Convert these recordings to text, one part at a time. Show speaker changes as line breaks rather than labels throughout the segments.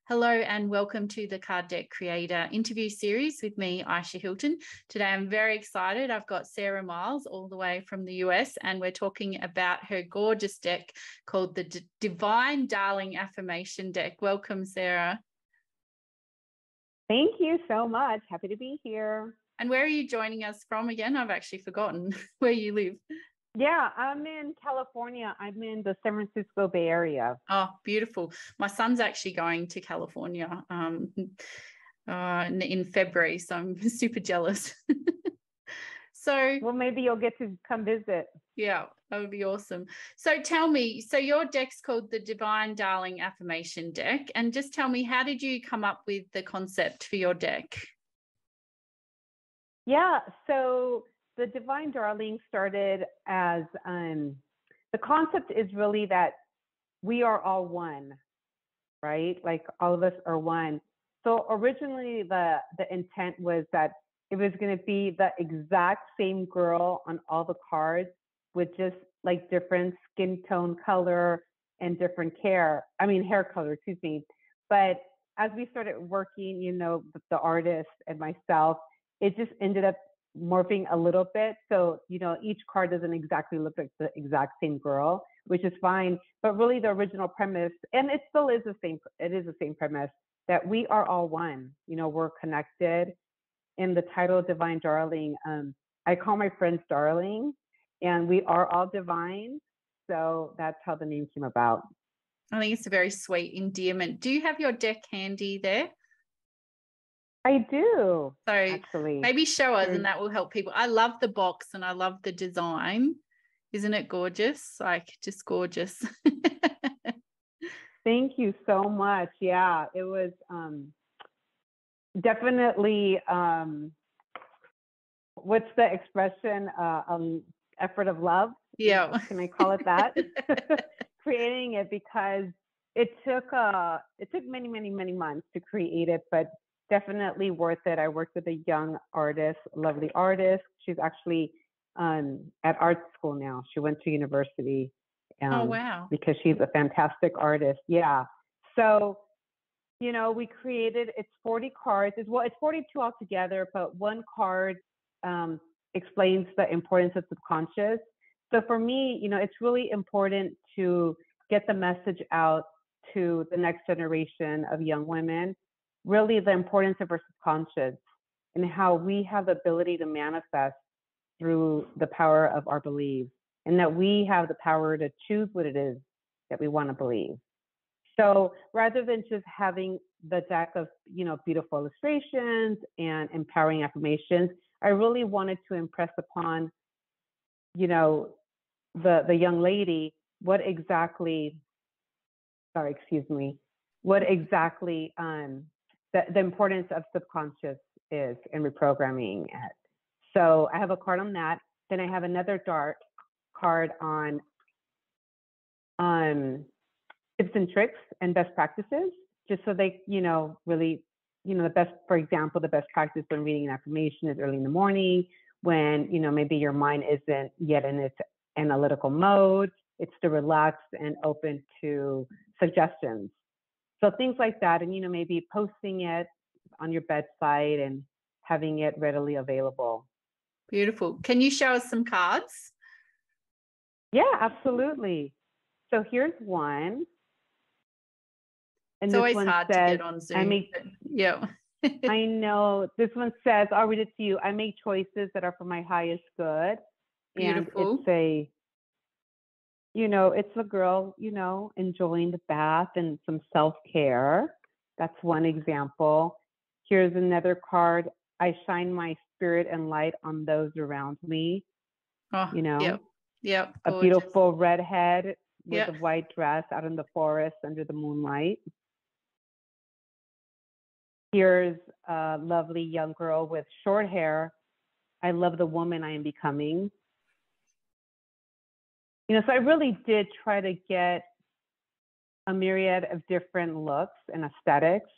Hello and welcome to the Card Deck Creator interview series with me, Ayesha Hilton. Today I'm very excited. I've got Sara Miles all the way from the US and we're talking about her gorgeous deck called the Divine Darling Affirmation Deck. Welcome, Sara.
Thank you so much. Happy to be here.
And where are you joining us from again? I've actually forgotten where you live.
Yeah, I'm in California. I'm in the San Francisco Bay Area.
Oh, beautiful. My son's actually going to California in February, so I'm super jealous. So,
well, maybe you'll get to come visit.
Yeah, that would be awesome. So tell me, so your deck's called the Divine Darling Affirmation Deck, and just tell me, how did you come up with the concept for your deck?
Yeah, so the Divine Darling started as the concept is really that we are all one, right? Like all of us are one. So originally the intent was that it was going to be the exact same girl on all the cards with just like different skin tone color and different hair color, excuse me. But as we started working, with the artist and myself, it just ended up morphing a little bit. So, each card doesn't exactly look like the exact same girl, which is fine. But really the original premise, and it still is the same premise, that we are all one, we're connected. In the title Divine Darling, I call my friends darling, and we are all divine. So that's how the name came about.
I think it's a very sweet endearment. Do you have your deck handy there?
I do.
So
actually,
maybe show us, and that will help people. I love the box and I love the design. Isn't it gorgeous? Like, just gorgeous.
Thank you so much. Yeah, it was definitely, what's the expression? Effort of love.
Yeah.
Can I call it that? Creating it, because it took many, many, many months to create it, but definitely worth it. I worked with a young artist, lovely artist. She's actually at art school now. She went to university.
Oh, wow.
Because she's a fantastic artist. Yeah. So, we created, it's 40 cards. It's 42 altogether, but one card explains the importance of subconscious. So for me, it's really important to get the message out to the next generation of young women, really the importance of our subconscious and how we have the ability to manifest through the power of our beliefs, and that we have the power to choose what it is that we want to believe. So rather than just having the deck of, beautiful illustrations and empowering affirmations, I really wanted to impress upon, the young lady, what exactly the importance of subconscious is in reprogramming it. So I have a card on that. Then I have another dark card on tips and tricks and best practices, just so they, really, the best practice when reading an affirmation is early in the morning, when, maybe your mind isn't yet in its analytical mode. It's still relaxed and open to suggestions. So things like that, and, maybe posting it on your bedside and having it readily available.
Beautiful. Can you show us some cards?
Yeah, absolutely. So here's one.
And it's always hard to get on Zoom. Yeah.
I know. This one says, I'll read it to you. I make choices that are for my highest good.
Beautiful.
And it's a girl, enjoying the bath and some self-care. That's one example. Here's another card. I shine my spirit and light on those around me.
Oh, yep.
A beautiful redhead with a white dress out in the forest under the moonlight. Here's a lovely young girl with short hair. I love the woman I am becoming. So I really did try to get a myriad of different looks and aesthetics.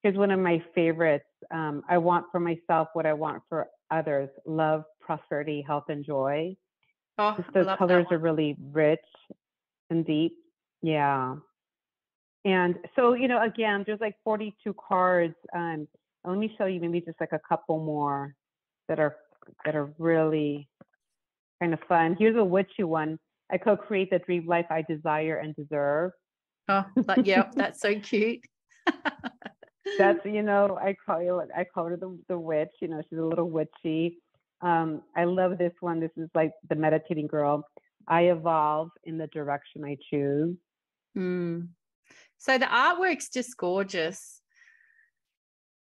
Here's one of my favorites. I want for myself what I want for others: love, prosperity, health, and joy.
Oh,
the colors are really rich and deep. Yeah. And so, you know, again, there's like 42 cards. Let me show you maybe just like a couple more that are really kind of fun. Here's a witchy one. I co-create the dream life I desire and deserve.
Oh, but yeah, that's so cute.
That's, you know, I call her the witch. You know, she's a little witchy. I love this one. This is like the meditating girl. I evolve in the direction I choose.
So the artwork's just gorgeous.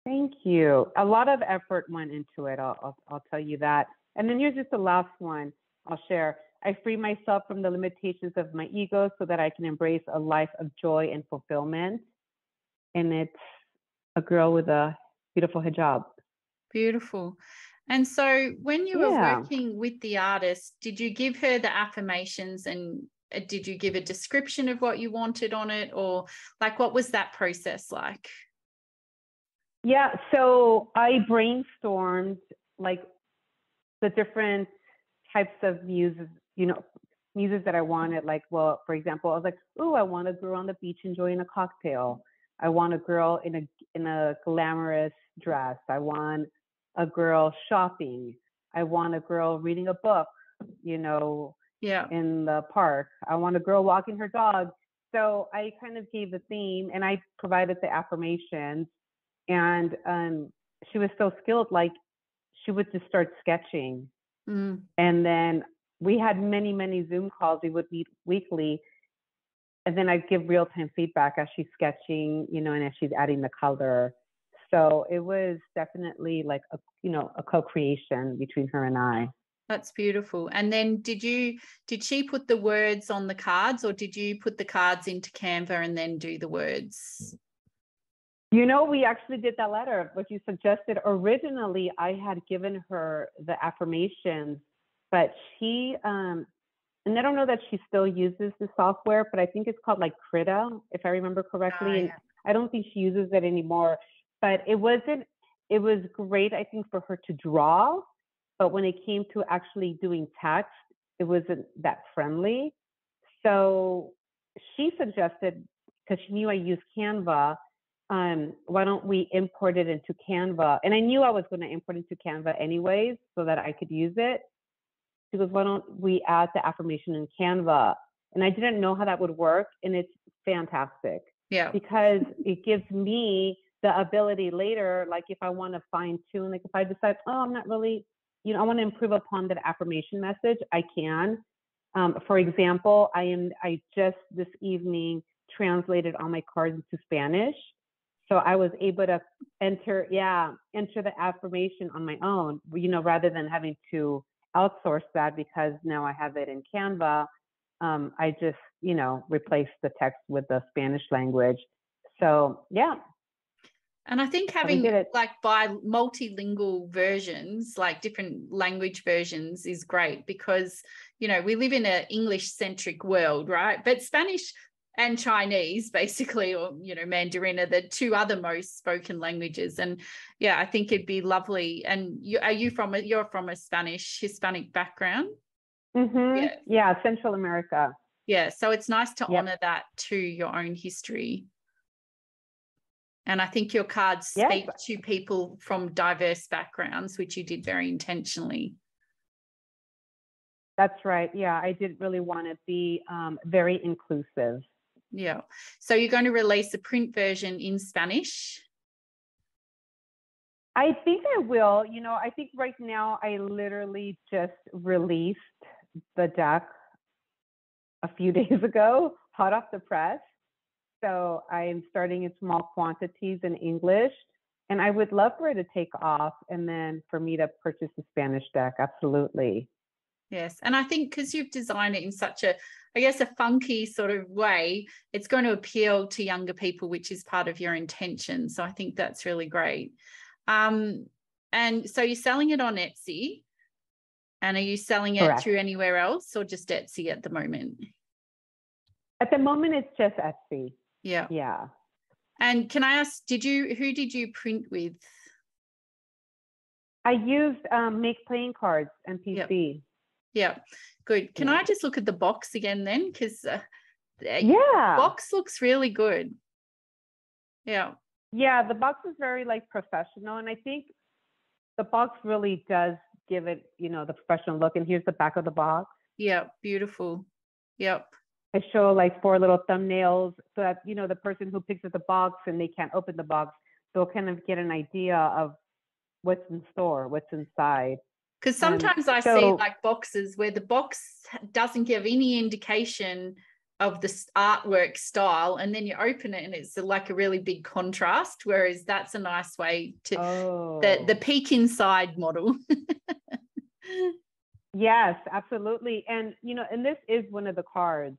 Thank you. A lot of effort went into it. I'll tell you that. And then here's just the last one I'll share. I free myself from the limitations of my ego so that I can embrace a life of joy and fulfillment. And it's a girl with a beautiful hijab.
Beautiful. And so when you were working with the artist, did you give her the affirmations and did you give a description of what you wanted on it, or like what was that process like?
Yeah, so I brainstormed like the different types of muses, you know, muses that I wanted. Like, well, for example, I was like, oh, I want a girl on the beach enjoying a cocktail. I want a girl in a glamorous dress. I want a girl shopping. I want a girl reading a book, you know, in the park. I want a girl walking her dog. So I kind of gave the theme and I provided the affirmations. And she was so skilled, like she would just start sketching. And then we had many, many Zoom calls. We would meet weekly. And then I'd give real-time feedback as she's sketching, you know, and as she's adding the color. So it was definitely like a, you know, a co-creation between her and I.
That's beautiful. And then did she put the words on the cards, or did you put the cards into Canva and then do the words?
You know, we actually did that letter, what you suggested. Originally, I had given her the affirmations, but she, and I don't know that she still uses the software, but I think it's called like Krita, if I remember correctly. And I don't think she uses it anymore, but it was great, I think, for her to draw. But when it came to actually doing text, it wasn't that friendly. So she suggested, because she knew I used Canva, why don't we import it into Canva? And I knew I was going to import it into Canva anyways, so that I could use it. She goes, why don't we add the affirmation in Canva? And I didn't know how that would work. And it's fantastic.
Yeah.
Because it gives me the ability later, like if I want to fine tune, like if I decide, oh, I'm not really, you know, I want to improve upon that affirmation message, I can. For example, I just this evening translated all my cards into Spanish. So I was able to enter the affirmation on my own, you know, rather than having to outsource that, because now I have it in Canva. I just, you know, replaced the text with the Spanish language. So yeah.
And I think having like multilingual versions, like different language versions, is great because, you know, we live in an English-centric world, right? But Spanish and Chinese, basically, or, you know, Mandarin are the two other most spoken languages. And yeah, I think it'd be lovely. And you're from a Spanish, Hispanic background?
Mm-hmm. Yeah, Central America.
Yeah, so it's nice to honor that to your own history. And I think your cards speak to people from diverse backgrounds, which you did very intentionally.
That's right. Yeah, I did really want to be very inclusive.
Yeah. So you're going to release a print version in Spanish?
I think I will. You know, I think right now I literally just released the deck a few days ago, hot off the press. So I am starting in small quantities in English, and I would love for it to take off and then for me to purchase the Spanish deck. Absolutely.
Yes. And I think because you've designed it in such a, I guess, a funky sort of way, it's going to appeal to younger people, which is part of your intention. So I think that's really great. And so you're selling it on Etsy, and are you selling it through anywhere else or just Etsy at the moment?
At the moment, it's just Etsy.
Yeah.
Yeah.
And can I ask, who did you print with?
I used Make Playing Cards, MPC.
Yeah, good. Can I just look at the box again then? Because
Yeah.
Box looks really good. Yeah.
Yeah, the box is very like professional, and I think the box really does give it, the professional look. And here's the back of the box.
Yeah, beautiful. Yep.
I show like 4 little thumbnails so that, the person who picks up the box and they can't open the box, they'll kind of get an idea of what's in store, what's inside.
Because sometimes I see like boxes where the box doesn't give any indication of the artwork style, and then you open it and it's like a really big contrast, whereas that's a nice way to the peek inside model.
Yes, absolutely. And and this is one of the cards.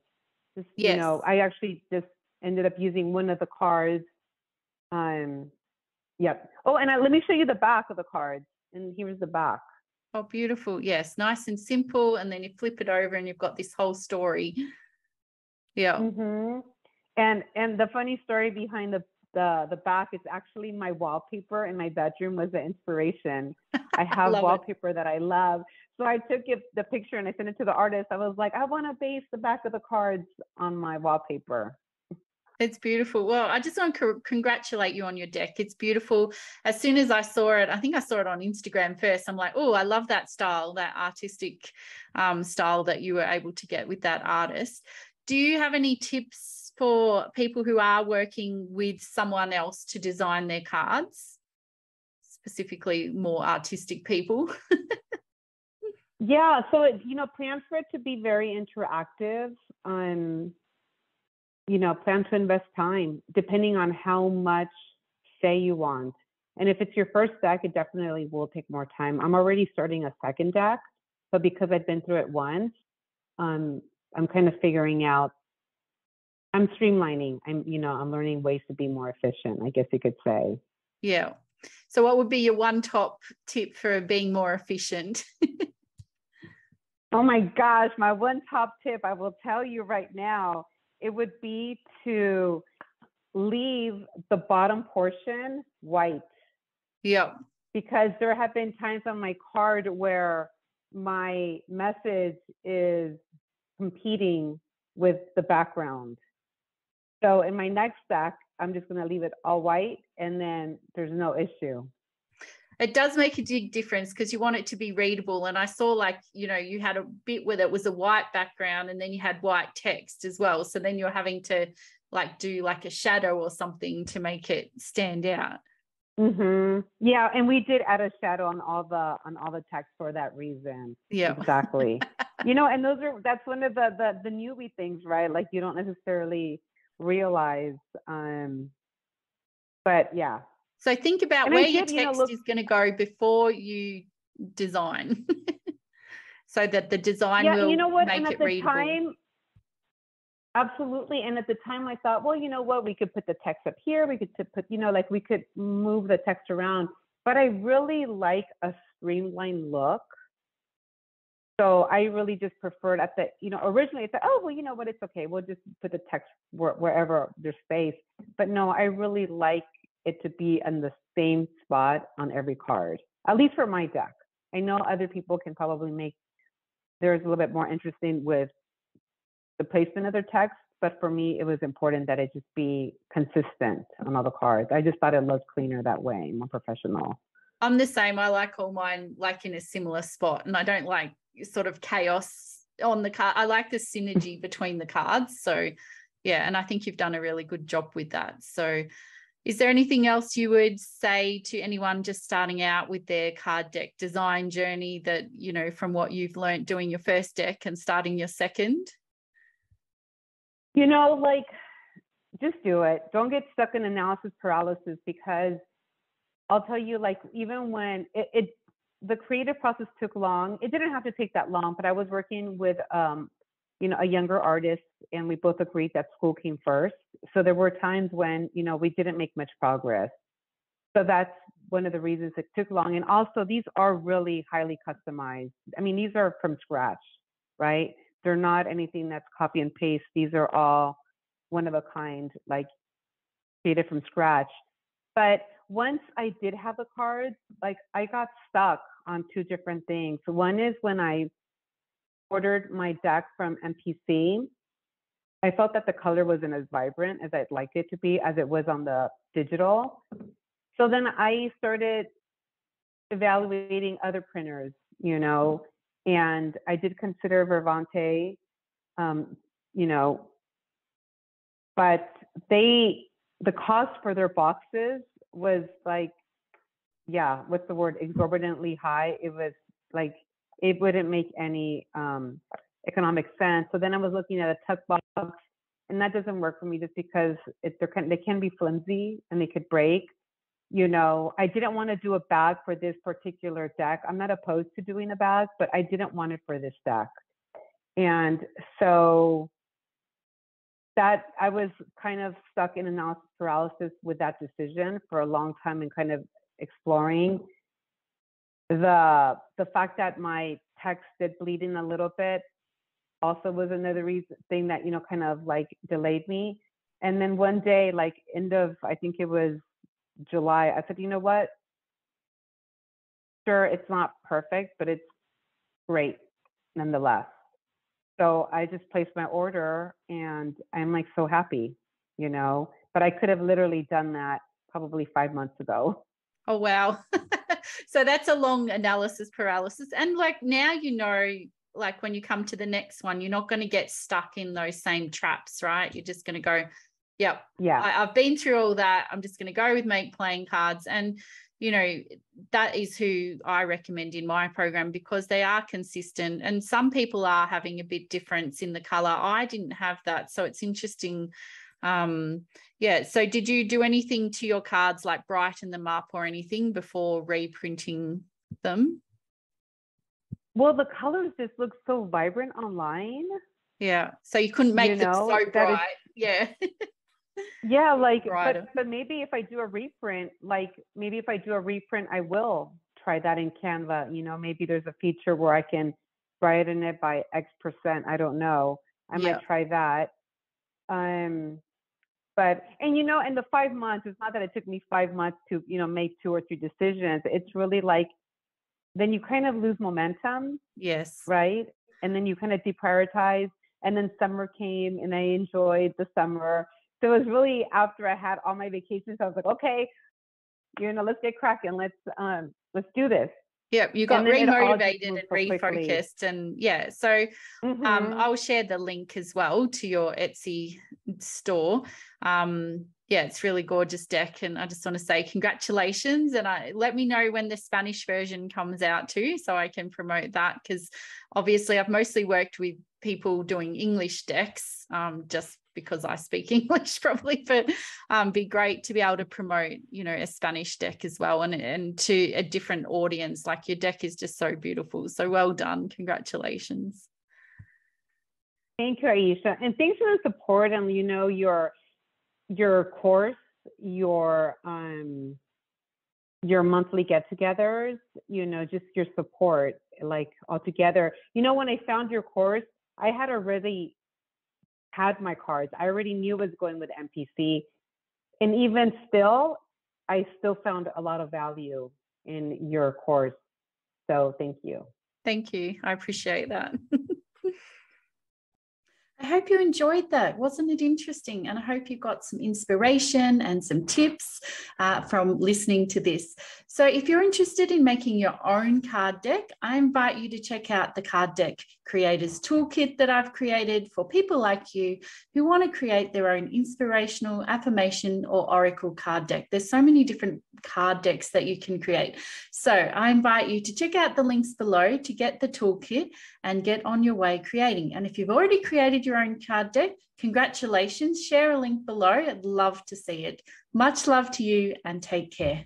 Yes.
I actually just ended up using one of the cards. Yep. Oh, and let me show you the back of the cards. And here's the back.
Oh, beautiful. Yes, nice and simple. And then you flip it over and you've got this whole story. Yeah.
Mm-hmm. And the funny story behind the back is actually my wallpaper in my bedroom was the inspiration. I have wallpaper that I love. So I took the picture and I sent it to the artist. I was like, I want to base the back of the cards on my wallpaper.
It's beautiful. Well, I just want to congratulate you on your deck. It's beautiful. As soon as I saw it, I think I saw it on Instagram first. I'm like, oh, I love that style, that artistic style that you were able to get with that artist. Do you have any tips for people who are working with someone else to design their cards, specifically more artistic people?
Yeah. So, plan for it to be very interactive. Plan to invest time depending on how much say you want. And if it's your first deck, it definitely will take more time. I'm already starting a second deck, but because I've been through it once, I'm kind of figuring out, I'm streamlining. I'm learning ways to be more efficient, I guess you could say.
Yeah. So what would be your one top tip for being more efficient?
Oh my gosh, my one top tip, I will tell you right now, it would be to leave the bottom portion white.
Yeah.
Because there have been times on my card where my message is competing with the background. So in my next deck, I'm just going to leave it all white, and then there's no issue.
It does make a big difference because you want it to be readable. And I saw you had a bit where it was a white background and then you had white text as well. So then you're having to do a shadow or something to make it stand out.
Mm-hmm. Yeah. And we did add a shadow on all the text for that reason.
Yeah,
exactly. And that's one of the newbie things, right? Like you don't necessarily realize, but yeah.
So think about where your text is going to go before you design so that the design will make it readable.
Absolutely. And at the time I thought, well, we could put the text up here. We could put, we could move the text around, but I really like a streamlined look. So I really just preferred originally I thought, oh, well, it's okay. We'll just put the text wherever there's space. But no, I really like it to be in the same spot on every card, at least for my deck. I know other people can probably make theirs a little bit more interesting with the placement of their text, but for me, it was important that it just be consistent on all the cards. I just thought it looked cleaner that way, more professional.
I'm the same. I like all mine in a similar spot, and I don't like sort of chaos on the card. I like the synergy between the cards. So yeah, and I think you've done a really good job with that. So is there anything else you would say to anyone just starting out with their card deck design journey that, from what you've learned doing your first deck and starting your second?
Just do it. Don't get stuck in analysis paralysis, because I'll tell you, even when the creative process took long, it didn't have to take that long, but I was working with, a younger artist, and we both agreed that school came first. So there were times when, we didn't make much progress. So that's one of the reasons it took long. And also, these are really highly customized. I mean, these are from scratch, right? They're not anything that's copy and paste. These are all one of a kind, created from scratch. But once I did have the cards, I got stuck on two different things. One is when I ordered my deck from MPC, I felt that the color wasn't as vibrant as I'd like it to be as it was on the digital. So then I started evaluating other printers, you know, and I did consider Vervante, you know, but the cost for their boxes was like, yeah, what's the word, exorbitantly high. It was like, it wouldn't make any economic sense. So then I was looking at a tuck box, and that doesn't work for me just because they can be flimsy and they could break. You know, I didn't want to do a bag for this particular deck. I'm not opposed to doing a bag, but I didn't want it for this deck. And so that I was kind of stuck in analysis paralysis with that decision for a long time, and kind of exploring the fact that my text did bleed in a little bit also was another thing that, you know, kind of like delayed me. And then one day, like end of, I think it was July, I said, you know what? Sure, it's not perfect, but it's great nonetheless. So I just placed my order, and I'm like so happy, you know, but I could have literally done that probably 5 months ago.
Oh, wow. So that's a long analysis paralysis. And like now, you know, like when you come to the next one, you're not going to get stuck in those same traps, right? You're just going to go, yep, yeah, I've been through all that. I'm just going to go with make playing cards. And, you know, that is who I recommend in my program, because they are consistent, and some people are having a bit difference in the color. I didn't have that. So it's interesting. Yeah. So did you do anything to your cards, like brighten them up or anything before reprinting them?
Well, the colors just look so vibrant online.
Yeah. So you couldn't make them so bright. Yeah.
Yeah, like, but maybe if I do a reprint, I will try that in Canva. You know, maybe there's a feature where I can brighten it by X%. I don't know. I might try that. But, and you know, in the 5 months, it's not that it took me 5 months to, you know, make 2 or 3 decisions. It's really like, then you kind of lose momentum.
Yes. Right.
And then you kind of deprioritize. And then summer came, and I enjoyed the summer. So it was really after I had all my vacations, I was like, okay, you know, let's get cracking. Let's do this.
Yep, you got remotivated and refocused, and yeah. So I'll share the link as well to your Etsy store. Yeah, it's really gorgeous deck, and I just want to say congratulations, and let me know when the Spanish version comes out too, so I can promote that, because obviously I've mostly worked with people doing English decks, just because I speak English probably, but be great to be able to promote, you know, a Spanish deck as well, and to a different audience. Like, your deck is just so beautiful. So well done. Congratulations.
Thank you, Ayesha. And thanks for the support and, you know, your course, your monthly get-togethers, you know, just your support, like altogether. You know, when I found your course, I had already had my cards. I already knew I was going with MPC. And even still, I still found a lot of value in your course. So thank you.
Thank you. I appreciate that. I hope you enjoyed that. Wasn't it interesting? And I hope you got some inspiration and some tips from listening to this. So if you're interested in making your own card deck, I invite you to check out the Card Deck Creators Toolkit that I've created for people like you who want to create their own inspirational, affirmation, or oracle card deck. There's so many different card decks that you can create. So I invite you to check out the links below to get the toolkit and get on your way creating. And if you've already created your own card deck, congratulations. Share a link below. I'd love to see it. Much love to you, and take care.